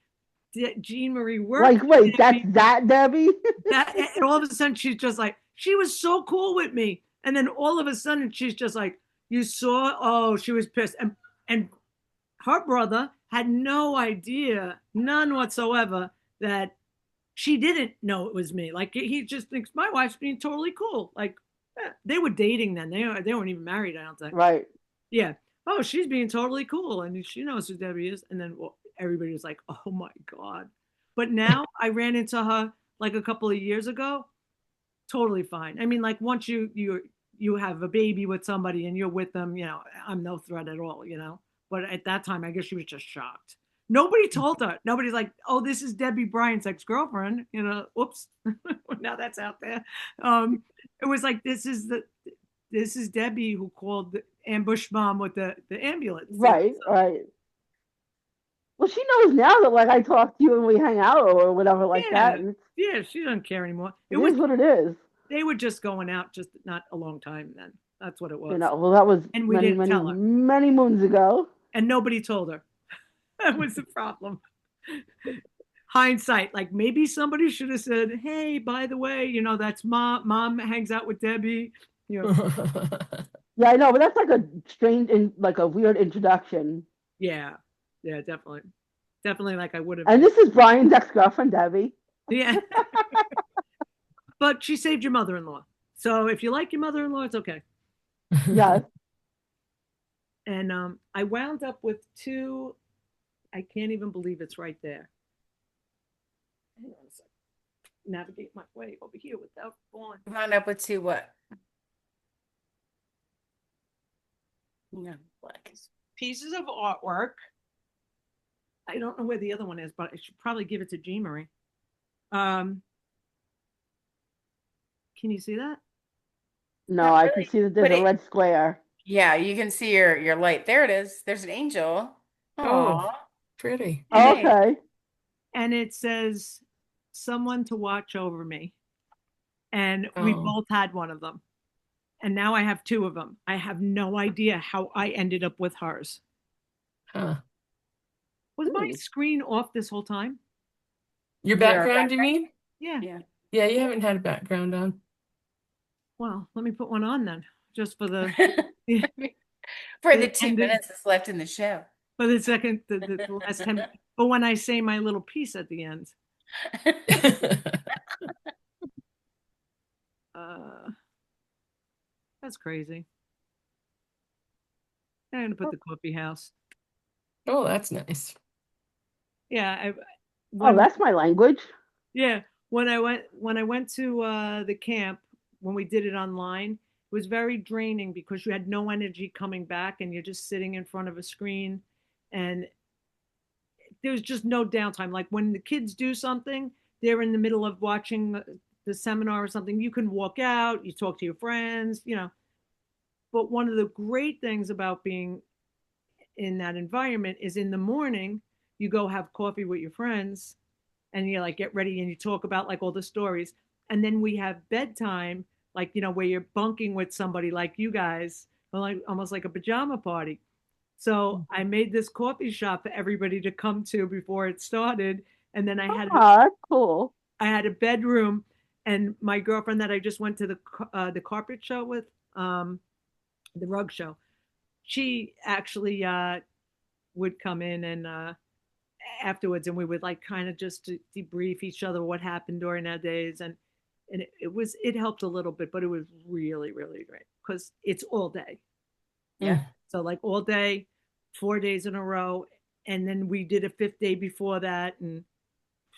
Jean Marie worked Like, wait, with that's Debbie. that Debbie? And all of a sudden she's just like, she was so cool with me. And then all of a sudden she's just like, you saw, oh, she was pissed. And her brother had no idea, none whatsoever, that she didn't know it was me. Like he just thinks my wife's being totally cool. Like they were dating then. They weren't even married, I don't think. Right. Yeah. Oh, she's being totally cool, and she knows who Debbie is. And then everybody was like, "Oh my god!" But now I ran into her like a couple of years ago. Totally fine. I mean, like once you have a baby with somebody and you're with them, I'm no threat at all. But at that time, I guess she was just shocked. Nobody told her. Nobody's like, "Oh, this is Debbie Bryant's ex-girlfriend." Oops. Now that's out there. It was like this is Debbie who called the ambush mom with the ambulance. Right, right. Well, she knows now that like I talk to you and we hang out or whatever like Yeah, that, and yeah, she doesn't care anymore. it is what it is. They were just going out, just not a long time then. That's what it was. Well, that was And we many, didn't many, tell her. many moons ago. And nobody told her. That was the problem. Hindsight, like maybe somebody should have said, "Hey, by the way, that's mom. Mom hangs out with Debbie." Yeah, I know, but that's like a strange and like a weird introduction. Yeah, yeah, definitely. Like I would have. And this is Brian's ex-girlfriend, Debbie. Yeah, but she saved your mother-in-law. So if you like your mother-in-law, it's okay. Yes. And I wound up with two. I can't even believe it's right there. Hang on a second. Navigate my way over here without falling. Wound up with two what? Yeah, black. Pieces of artwork. I don't know where the other one is, but I should probably give it to Jean Marie. Can you see that? No, Not I really, can see that there's but a red square. yeah, you can see your light. There it is. There's an angel. Oh, Aww. pretty. Hey. Okay. And it says, "Someone to watch over me." And we Oh. both had one of them. And now I have two of them. I have no idea how I ended up with hers. Huh. Was my screen off this whole time? Your Your background, you mean? Yeah. Yeah. Yeah, you haven't had a background on. Well, let me put one on then. just for the For the it 2 ended minutes that's left in the show. for the second the last 10. But when I say my little piece at the end, uh, that's crazy. I'm gonna put the coffee house. Oh, that's nice. Yeah, Oh, when that's my language. yeah when I went to the camp when we did it online, it was very draining because you had no energy coming back and you're just sitting in front of a screen, and there's just no downtime. Like when the kids do something, they're in the middle of watching the seminar or something. You can walk out, you talk to your friends, you know. But one of the great things about being in that environment is in the morning, you go have coffee with your friends and you like get ready and you talk about like all the stories. And then we have bedtime, like, you know, where you're bunking with somebody like you guys, like almost like a pajama party. So I made this coffee shop for everybody to come to before it started. And then Oh, that's cool. I had a bedroom, and my girlfriend that I just went to the carpet show with, the rug show, she actually would come in and afterwards, and we would like kind of just to debrief each other what happened during our days, and it helped a little bit, but it was really really great because it's all day. Yeah. So like all day, 4 days in a row, and then we did a fifth day before that, and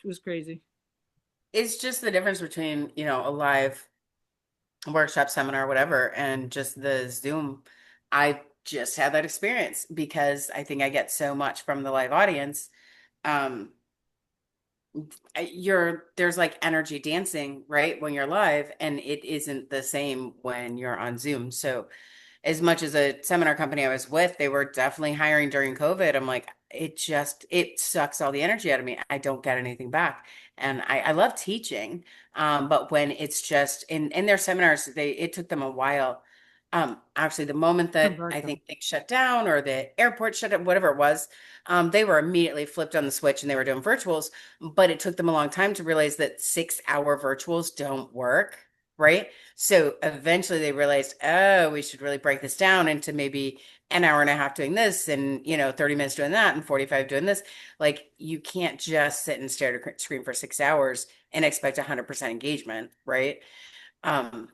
it was crazy. It's just the difference between, a live workshop, seminar, whatever, and just the Zoom. I just had that experience because I think I get so much from the live audience. Um, there's like energy dancing, right? When you're live, and it isn't the same when you're on Zoom. So as much as a seminar company I was with, they were definitely hiring during COVID. I'm like, it sucks all the energy out of me. I don't get anything back. And I love teaching. But when it's just in their seminars, it took them a while. Actually, the moment that Convert I them. think things shut down or the airport shut down, whatever it was, they were immediately flipped on the switch and they were doing virtuals. But it took them a long time to realize that 6-hour virtuals don't work. Right. So eventually they realized, oh, we should really break this down into maybe an hour and a half doing this and, 30 minutes doing that and 45 doing this. Like you can't just sit and stare at a screen for 6 hours and expect 100% engagement. Right. Um,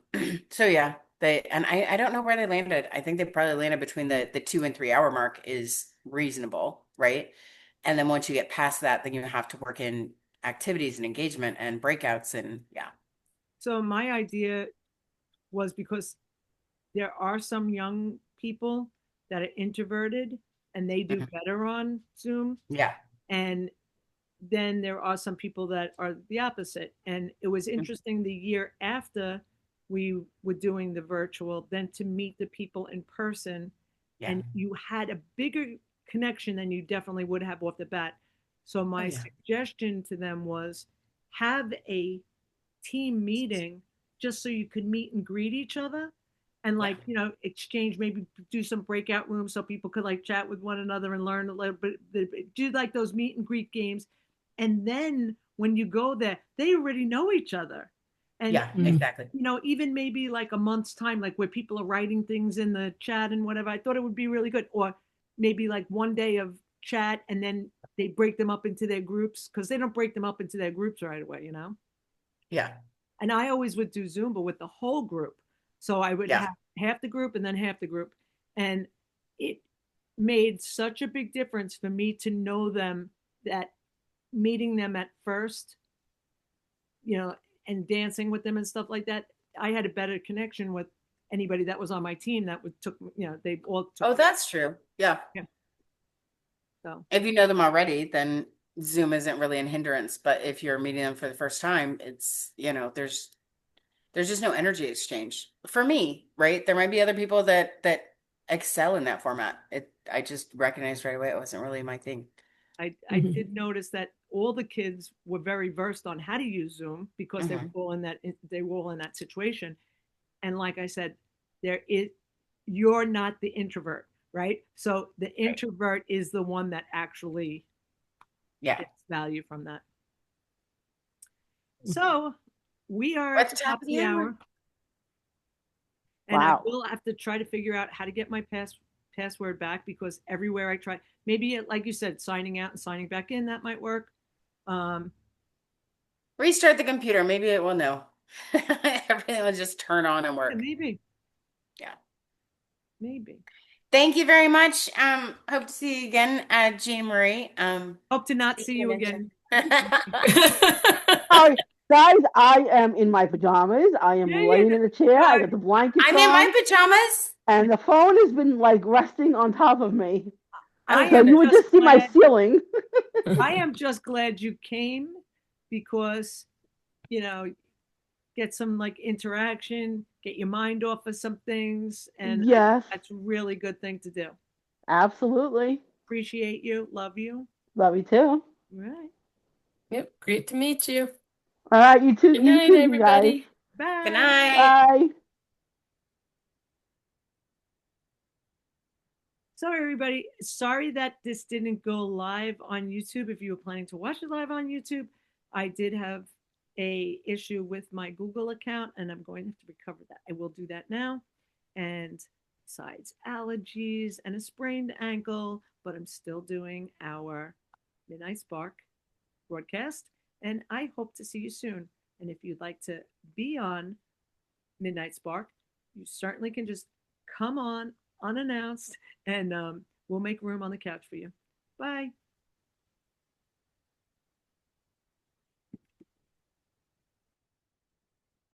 so yeah, and I don't know where they landed. I think they probably landed between the 2 and 3 hour mark is reasonable. Right. And then once you get past that, then you have to work in activities and engagement and breakouts and yeah. So my idea was because there are some young people that are introverted and they do Mhm. better on Zoom. Yeah. And then there are some people that are the opposite. And it was Mhm. interesting the year after we were doing the virtual, then to meet the people in person. Yeah. And you had a bigger connection than you definitely would have off the bat. So Oh my yeah. suggestion to them was have a team meeting just so you could meet and greet each other and Yeah. like exchange, maybe do some breakout rooms so people could like chat with one another and learn a little bit, do like those meet and greet games. And then when you go there, they already know each other. And Yeah, exactly. even maybe like a month's time, like where people are writing things in the chat and whatever, I thought it would be really good. Or maybe like one day of chat and then they break them up into their groups, because they don't break them up into their groups right away. Yeah. And I always would do Zumba with the whole group. So I would Yeah. have half the group and then half the group. And it made such a big difference for me to know them, that meeting them at first, and dancing with them and stuff like that, I had a better connection with anybody that was on my team that would took, they all took Oh, me. that's true. Yeah. Yeah. So If you know them already, then Zoom isn't really an hindrance. But if you're meeting them for the first time, it's, there's just no energy exchange for me, right? There might be other people that excel in that format. I just recognized right away it wasn't really my thing. I did notice that all the kids were very versed on how to use Zoom because they were Mhm. all in that situation. And like I said, there is you're not the introvert, right? So the Right. introvert is the one that actually Yeah. gets value from that. So we are We're at at the the top top of of the the hour. hour. And I Wow. will have to try to figure out how to get my password back, because everywhere I try, maybe like you said, signing out and signing back in, that might work. Restart the computer. Maybe it will know. Everything will just turn on and Yeah, work. maybe. Yeah. Maybe. Thank you very much. Hope to see you again, Jean Marie. Hope to not see you again. All right, guys, I am in my pajamas. I am Yeah, laying in a chair. I got the blankets I'm in on, my pajamas. and the phone has been like resting on top of me. I So am you would just just see my glad. ceiling. I am just glad you came, because, get some like interaction, get your mind off of some things, and I think Yes, that's a really good thing to do. absolutely. Appreciate you, love you. Love you too. All right. Yep, great to meet you. All right, you too. Good You night, too, you guys. everybody. Good Bye. night. Bye. So everybody, sorry that this didn't go live on YouTube. If you were planning to watch it live on YouTube, I did have a issue with my Google account, and I'm going to have to recover that. I will do that now. And besides allergies and a sprained ankle, but I'm still doing our Midnight Spark broadcast, and I hope to see you soon. And if you'd like to be on Midnight Spark, you certainly can just come on unannounced, and we'll make room on the couch for you. Bye.